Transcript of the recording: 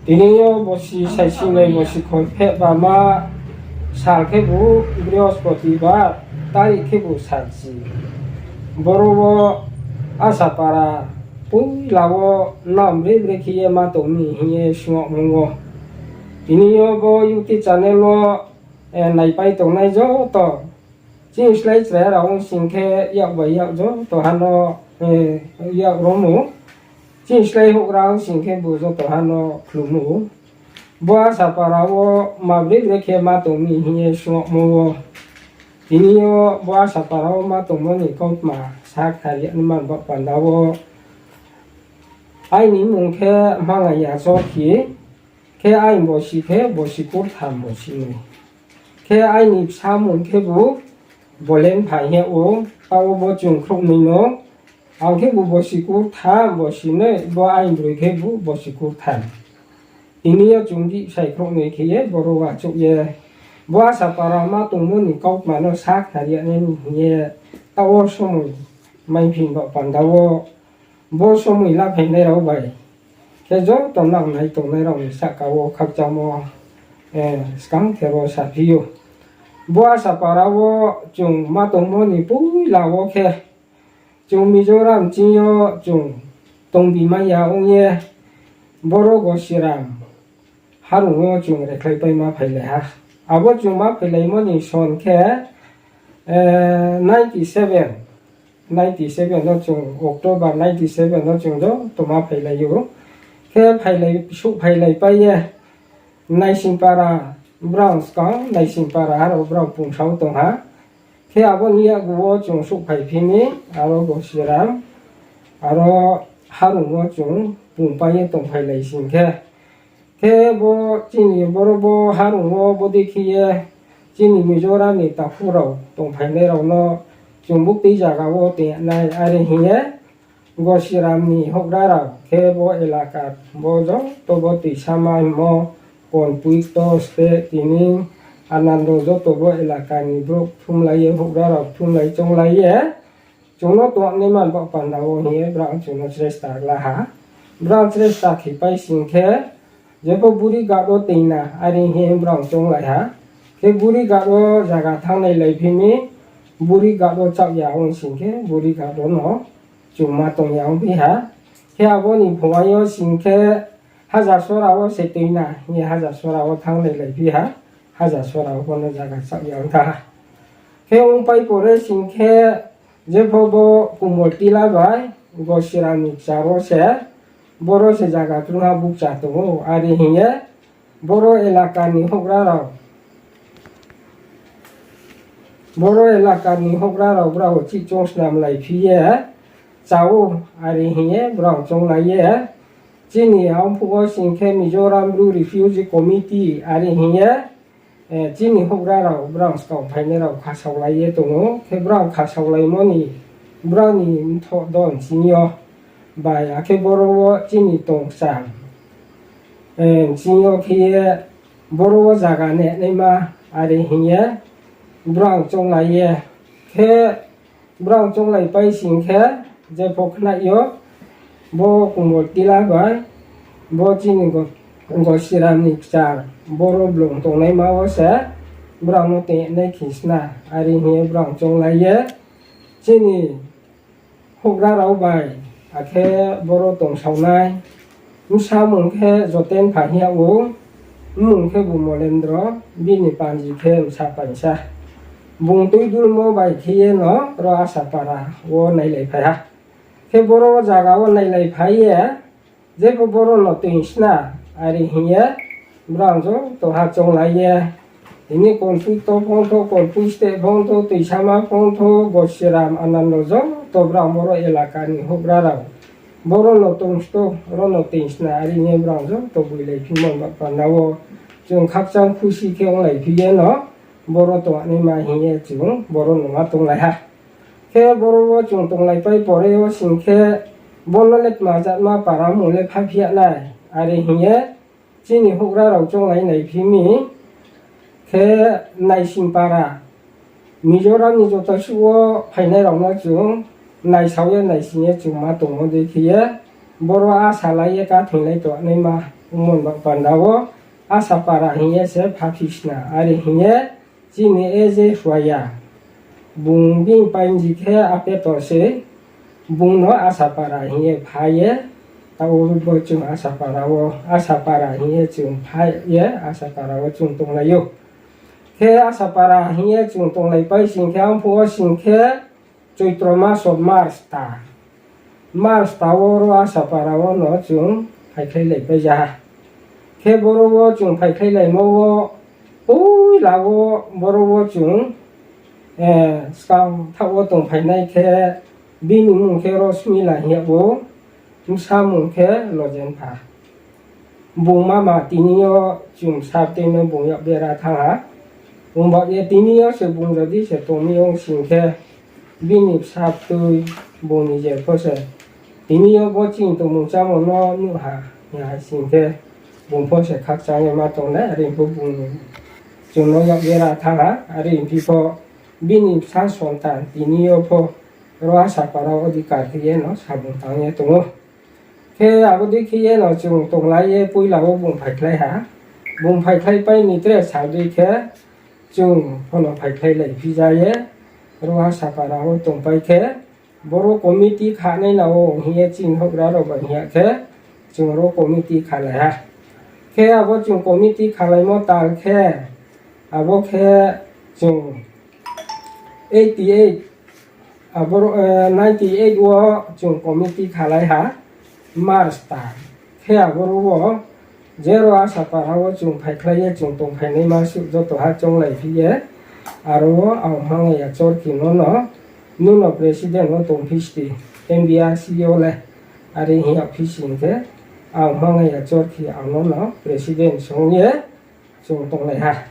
ทีนี้บสิใช้สิ่งใดบสิคนเพบามาสาลเคบุบริอสปฏิบัติตาริเคบุสันจีบรวอาสาปาราปุยลาวนามเรเบรคีเยมาตรงนี้เฮียชงมงทีนี้บอยู่ที่จันเนลในไปตรงไหนจ้าต่อจิงสไลด์แล้วเราสิ่งแค่อยากไปอยากจ้าต่อฮันโนอยากรู้หมูจิงสไลด์หกเราสิ่งแค่บุจ้าต่อฮันโนคลุมหมูบัวสัปาราวมาเบรเบรคีมาตรงนี้เฮียชงมงทีนี้บัวสัปาราวมาตรงนี้ก็มาสักทายนี่มันบอกปันดาวไอ้นี่มึงแค่มังไงอยากชอบขี้แค่ไอ้บ่สิแค่บ่สิกูทำบ่สิเลยแค่ไอ้นี่สามมึงแค่บุบ่เล่นไพ่เหี้ยโอ้เอาบ่จุงครุนี่เนาะเอาแค่บุบ่สิกูทำบ่สิเนี่ยบ่ไอ้บ่แค่บุบ่สิกูทำทีนี้จุงที่ใส่ครุนี่แค่บ่รู้ว่าจุกเย่บัวสัปารามาตรงนู้นนี่ก็มาเนาะสักทายนี่เนี่ยเอาสมุยไม่พิงบอกปันดาวบ่สมุยลาเพ่งได้เราไปแค่จ้องตอนนั้นไหนตรงไหนเราสักเอาขับจามสกังเทโรสัพิโยบัวสัปาราวจุงมาตรงนู้นนี่ปุ้ยลาวแค่จุงมิโจรัมจิโยจุงตรงบีมายาองเย่บรโกชิรามฮารุงจุงเรคไลไปมาไปเลยฮะอาวุธจุงมาไปเลยมันนี่ชนแค่97แล้วจุงออกตัวบา97แล้วจุงโดตัวมาไปเลยอยู่แค่ไปเลยชุบไปเลยไปเย่ในสิงปาราบราวน์สกังในสิงปาราเราบราวน์ปุ่งเช้าตรงฮะแค่อาวุธนี้กูว่าจุงชุบไปพิมีอารมณ์ก็เสียรามอารมณ์ฮารุงว่าจุงปุ่งไปเย่ตรงไปเลยสิงแค่บ่จีนี่บ่รู้บ่ฮารุงว่าบ่ได้ขี้เย่จีนี่มิโจรานี่ตาฟูเราตรงภายในเราเนาะจุงบุกตีจากเอาเตียในอะไรเฮียก็สิรามนี่หกได้เราแค่บ่เอลากาบ่จ้ะตัวบ่ติชามายมอก่อนปุยโตสเตตินิอันนั้นโดจ้ะตัวบ่เอลากานี่บรุทุ่มไหลหกได้เราทุ่มไหลจงไหลเย่จงเนาะตัวนี้มันบ่ปันดาวเฮียบรางจงเนาะเสรสตากละหาบรางเสรสตาขี้ไปสิงแค่เจ็บบุรีกาโดตินะอะไรเฮียบรางจงไหลฮะแค่บุรีกาโดจากทางในไหลพิมีบุรีกาโดจับยาวสิงแค่บุรีกาโดเนาะจุมาตรงยาวพี่ฮะแค่วันนี้ผมว่าโยสิงแค่1000 ส่วนเราเสร็จตีนะเนี่ย1000 ส่วนเราทางไหลพี่ฮะ1000 ส่วนเราคนละจากจับยาวท่าแค่องไปปวดสิงแค่เจ็บบ่กุมตีลาไว้ก็สิรามิจารเสบรเสจากตรงหาบุกจัดตรงอะไรเฮียบรเอลากานี่หกเราบรเอลากานี่หกเราบราจิจงสนามไหลพี่เย่เจ้าอะไรเฮียบราจงไหลเย่จีนี่เอาพวกสิงแค่มิโจรัมบลูรีฟิวจีคอมมิตี้อะไรเฮียจีนี่หกเราบราสกังภายในเราข้าศึกไหลเย่ตรงแค่บราข้าศึกไหลมันนี่บรานี่ทอดอนสิเนียบายอาเคบรวจีนี่ตรงสังสิเนียคีบรวจากานเนี่ยในมาอะไรเฮียบราจงไหลเย่แค่บราจงไหลไปสิงแค่จะพกหน้าโยบ่กุมตีลาไปบ่จีนี่ก็สิรามนิกจาร์บ่รบลงตรงไหนมาวะเสบราโนเตในคิสนาอะไรเฮียบราจงไหลเย่จีนี่หกเราไปอาแค่บรตรงเสาไนมุสามุงแค่จดเต็นผาเฮียวุ้งมุงแค่บุโมเลนดรอบินิปันจีแค่มุสาปัญชาบุงตุยดูโมบายที่เนาะรออาสาปาราวัวในไหลพายแค่บรจากวัวในไหลพายเจ็บบรโนติงสนาอะไรเฮียบรางโจตัวหาจงไหลทีนี้คนพุทโตพงโตคนพุทธพงโตติชามาพงโตกศิรามอนันโนโจตัวบรางบรเอลากานี่หกเราบรโนตงสโตรโนติงสนาอะไรเฮียบรางโจตัวบุยไหลพิมพ์แบบปันดาวจงขับจังผู้สิเกี่ยวไหลพิเยเนาะบรตัวนี้มาเฮียจงบรโนมาตรงไหลฮะแค่บรวจงตรงไหลไปปอเรวสิงแค่บนเล็กมาจัดมาปารามุเล็กพับเพียได้อะไรเฮียจีนี่หกเราจงไหลไหนพิมีแค่ในสิงปารามิโจรามิโจตัชัวภายในเราเนาะจงในเสาเยในสิงเยจงมาตรงนั้นดีที่บรวอาสาลายกาถึงในตัวนี้มา umon bapandawo asapara hiye se phapishna ari hiye jini eze hwaya bung bing panji khe apeto se bungno asapara hiye phaye tawo bo chung asapara hiye chung phaye asapara wo chung tonglayo khe asapara hiye chung tonglai pai singkhe ampho singkhe choitro maso Mars taworo asapara wo no chung phaiklai lai pai ja khe borowo chung phaiklai lai mowo oi lawo borowo chung skam thawo tong phainai khe bini mung khe rosmi la hiabo samung khe lojen pha bungma ma tiniyo chung sapte me bungya bera thanga bungba ye tiniyo se bungjadi se tomiyong singkhe bini saptui buni je phose tiniyo bo ching to mung chamo no nu ha ya singkhe bung phose khak change ma tong na rin bu bung chung no ya bera thanga rin pi pho bini sa sontan tiniyo pho ro asapara odikar thiye no sabung tangye tungo khe agodi khiye no chung tonglai ye puila wo bung phaiklai ha bung phaiklai pai ni tre saudi khe chung phono phaiklai lai pija ye ro asapara wo tongpai khe boro committee khanai na wo hiye chin hokra ro ba hiya khe chung ro committee khalai ha khe abo chung committee khalai mo tal khe abo khe chung 88 aboro 98 wo chung committee khalai ha Mars ta khe aboro wo zero asapara wo chung phaiklai ye chung tong phainai ma su joto ha chong lai phiye aro wo aw hange ya chor ki no nuno president wo tong phisti MBRC yo le ari hi office ingke aw hange ya chor ki aw no president song ye chung tong lai ha